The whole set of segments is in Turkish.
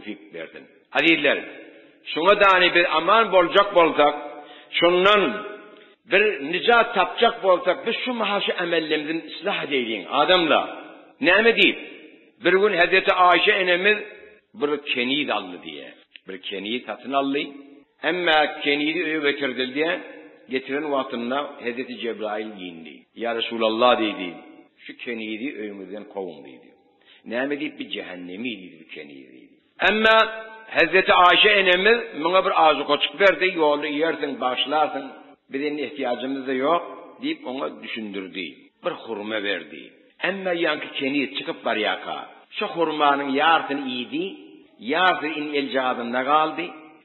tevfik verdin. Azizler, şuna da hani bir aman bolacak bolsak, şundan bir nicat tapacak bolsak, biz şu mahaşı emellerimizin ıslah edeyliğin adamla. Ne deyip? Bir gün Hazreti Ayşe enemiz bir kenid aldı diye. Bir kenid satın aldı. Ama kenidi öyle getirdi diye getiren vaktinde Hazreti Cebrail giyindi. Ya Resulallah dedi. Şu kenidi öyümüzden kovun dedi. Ne deyip bir cehennemiydi bir kenidi. Ama Hazreti Ayşe enemiz bana bir ağzı koçuk verdi. Yolda yersin, başlarsın. Bizim ihtiyacımız da yok deyip ona düşündürdü. Bir hurma verdi. Ama yankı kenid çıkıp var yaka. Şu hurmanın yarısını iyiydi. Yarısı in el cihazında kaldı.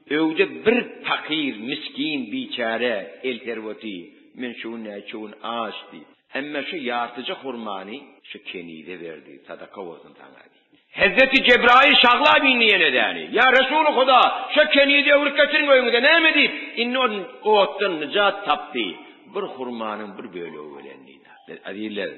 Öyle bir fakir, miskin, biçare, el tervati, men şun ağaçtı. Ama şu yartıcı hurmanı şu kenide verdi. Sadaka olsun sana. Hazreti Cebrail şahla binliye nedeni. Ya Resulü Huda şu kenide uğruk getirin önünde ne mi deyip? İnnon o ottan nicat taptı. Bir hurmanın bir böyle öğlenliydi. Adiller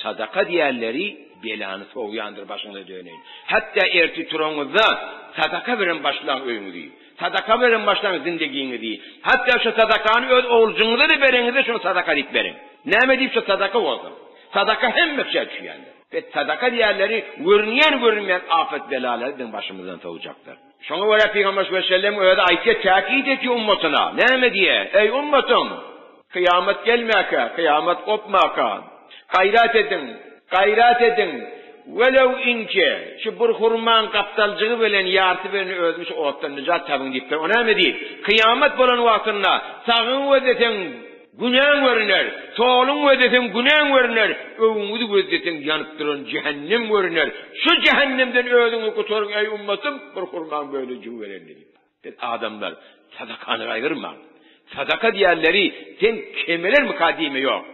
sadaka diğerleri belanı soğuyandır başına dönün. Hatta erti turanızda sadaka verin başlan önünde. Sadaka verin baştan zindegiğini değil. Hatta şu sadakanı öz oğulcunuza da verinize şunu sadaka deyip verin. Ne deyip şu sadaka olsun. Sadaka hem bir şey düşüyor. Ve sadaka diğerleri görünmeyen afet belaları başımızdan soğuyacaktır. Şuna göre Peygamber sallallahu aleyhi ve sellem öyle ayet takip ediyor ummetine. Ne diye? Ey ummetim! Kıyamet gelmeyeke, kıyamet kopmayeke. Gayret edin. Velev inke şu bir hurman kaptalcığı bilen yartı birini özmüş ottan nicat tabın deyiptir. O ne deyip? Kıyamet bolan vaktında sağın vezetin günahın görünür. Solun vezetin günahın görünür. Öğünüzü vezetin yanıp duran cehennem görünür. Şu cehennemden öğünü kuturun ey ummetim bir hurman böyle cüv veren deyip. Adamlar sadakanı ayırma. Sadaka diğerleri sen kemeler mukadime yok.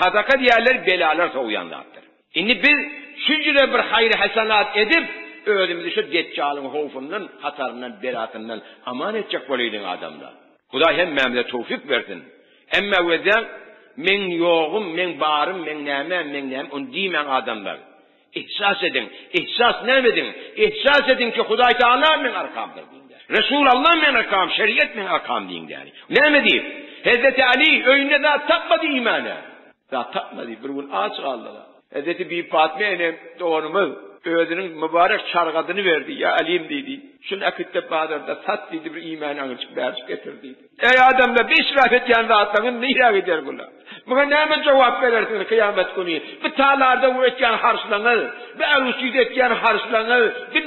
Sadaka diğerleri belalar soğuyanlardır. Şimdi biz şücre bir hayır hasenat edip özümüzü şu deccalın hofundan, hatarından, beratından aman edecek böyleydin adamlar. Huday hem memle tevfik versin. Emme veden men yoğum, men bağırım, men nemem, onu diyemen adamlar. İhsas edin. İhsas ne edin? İhsas edin ki Huday Teala men arkamdır dinde. Resulullah men arkam, şeriat men arkam dinde. Ne mi diyeyim? Hazreti Ali önüne daha takmadı imanı. Daha takmadı. Bir gün ağaç kaldılar. Hazreti Büyük Fatma enem doğrumuz özünün mübarek çargadını verdi. Ya Ali'm dedi. Şunu akitte bağırda sat dedi bir iman anırçık berçik getirdi. Ey adamla bir israf et yanında atlanın neyra gider kula. Buna ne cevap verirsin kıyamet günü? Bir tağlarda bu etken harçlanır. Bir arusuydu etken harçlanır. Bir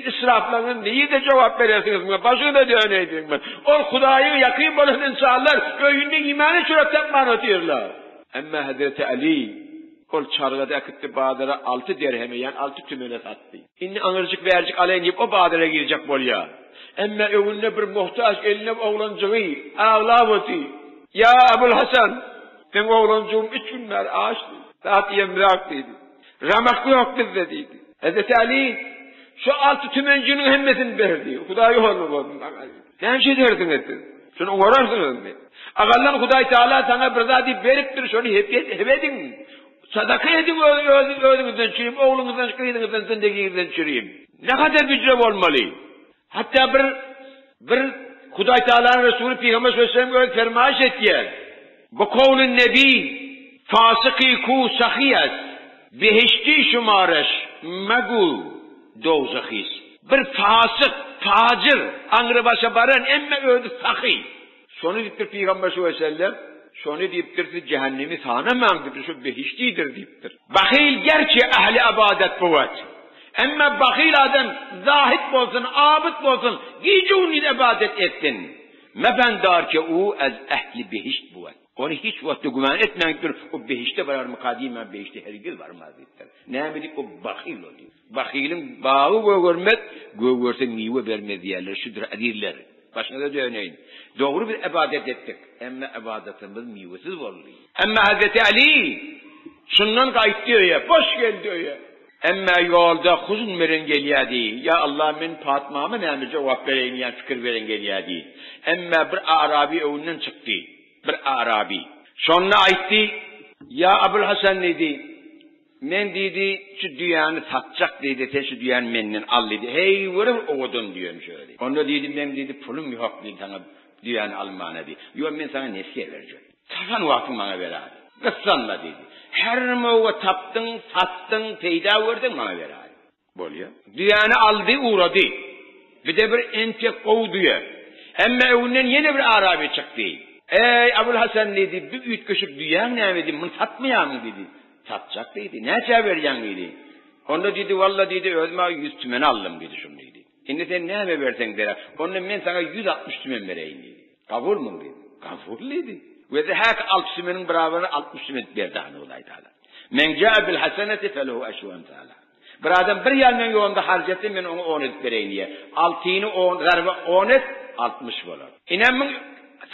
israflanır. Neyi de cevap verirsiniz buna? Başını da döneydin ben. O Hudayı yakın olan insanlar öğünde imanı çürükten anlatıyorlar. Ama Hazreti Ali kol çargada akitti badara 6 dirheme yani 6 tümene sattı. İnni anırcık vercik alayın deyip o badara girecek bolya. Emme önüne bir muhtaç eline oğlancığı ağlavati. Ya Abul Hasan ben oğlancığım 3 günler ağaçtı. Saat yemrak dedi. Ramaklı yok dedi. Hazreti Ali şu 6 tümencinin hemmesini verdi. Hudayi olmadı. Sen şey derdin ettin. Şunu uğrarsınız mı? Ağallan Hudayi Teala sana bir zati veriptir şunu hebedin. Sadaka edin özünüzden çürüyüm, oğlunuzdan, kıyınızdan, zindeginizden çürüyüm. Ne kadar gücrev olmalı? Hatta bir Huday Teala'nın Resulü Peygamber sallallahu aleyhi ve sellem öyle fermaş etti. Bu kavlun nebi, fasıkî ku sahiyet, behişti şumarış, megu dozakis. Bir fasık, facir, angrı başa baran emme öldü sahî. Sonu diptir Peygamber sallallahu aleyhi ve sellem. Şunu deyiptir cehennemi sana mağdırdır, şu behiştidir deyiptir. Bakil gerçi ehli ibadet buvat. Ama bakil adam zahid olsun, abid olsun, gece onun ibadet etsin. Mebendar ki o az ehli behişt buvat. Onu hiç vakti güven etmektir. O behişte var mukadimen behişte hergil var mazittir. Ne bilip o bakil oluyor. Bakilin bağı görmez niye vermez yerler, şudur adirler. Başına da döneyim. Doğru bir ibadet ettik. Ama ibadetimiz meyvesiz oluyor. Ama Hazreti Ali şundan kayıt diyor ya, boş geldi diyor ya. Ama yolda huzun veren geliyor değil. Ya Allah min Fatma'ma ne cevap vereyim yani fikir veren geliyor değil. Ama bir Arabi önünden çıktı. Bir Arabi. Şununla aytti. Ya Abul Hasan dedi. Men dedi şu dünyanı satacak dedi, sen şu dünyanı menden al dedi. Hey vurur oğudun diyorum şöyle. Onda dedim ben dedi pulum yok dedi sana dünyanı almana dedi. Yok ben sana nesiye vereceğim. Taban vaktin bana ver abi. Kıssanla dedi. Her moğa taptın, sattın, peyda verdin bana ver abi. Boluyor. Dünyanı aldı uğradı. Bir de bir entek kovduya. Ama evinden yine bir Arabi çıktı. Ey Abul Hasan dedi, bir üç köşük dünyanı ne dedi, bunu satmaya mı dedi. Satacak dedi. Ne çay vereceksin dedi. Onda dedi vallahi dedi özme 100 tümen aldım dedi şunu dedi. Şimdi sen ne versen der. Onda ben sana 160 tümen vereyim dedi. Kabul mu dedi. Kabul dedi. Ve de hak 60 tümenin beraberine 60 tümen verdi hani olaydı hala. Men ca'a bil haseneti felehu eşru emsala. Bir adam bir yandan yolunda harcatı men onu 10 et vereyim diye. 6'ını 10 zarbe 10 et 60 olur. İnanın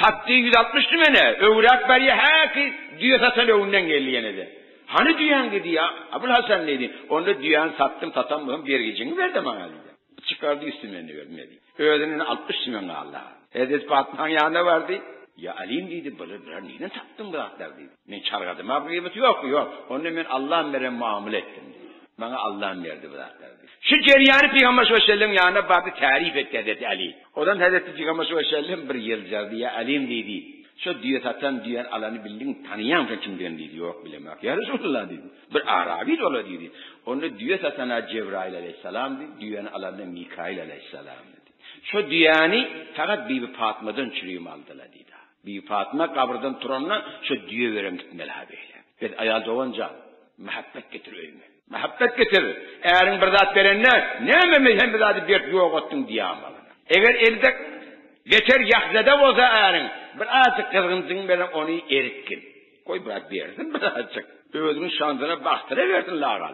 sattığı 160 tümene öğrak bari haki diyor satan önünden geliyene de. Hani düyan dedi ya? Abul Hasan dedi. Onda düyan sattım satamıyorum bir gecini verdim bana dedi. Çıkardı üstümeni vermedi. Öğrenin 60 tümeni Allah'a. Edes Batman yanında vardı. Ya Ali'm dedi böyle neden sattın bıraklar dedi. Ben çargadım. Abi yok. Onu ben Allah'ın veren muamele ettim dedi. Bana Allah'ın verdi bıraklar dedi. Şu ceryanı Peygamber sallallahu aleyhi ve sellem yanında vardı tarif etti Hazreti Ali. Odan Hazreti Peygamber sallallahu aleyhi ve sellem bir yıl caldı. Ya Ali'm dedi. Şu diye satan diyen alanı bildin tanıyan kim diyen dedi. Yok bilemek. Ya Resulullah dedi. Bir Arabi de ola dedi. Onu diye satana Cebrail aleyhisselam dedi. Diyen alanı Mikail aleyhisselam dedi. Şu diyani fakat Bibi Fatma'dan çürüyüm aldılar dedi. Bibi Fatma kabrdan turanla şu diye verem gitmeli abiyle. Ve ayal doğanca muhabbet getir ölme. Muhabbet getir. Eğerin bir zat verenler ne hem bir zatı bir yok attın diye amalına. Eğer elde geçer yahzede olsa eğerin bir azıcık kızgınsın benim onu eritkin. Koy bırak bir yersin bir azıcık. Özünün şansına baktıra versin lağal.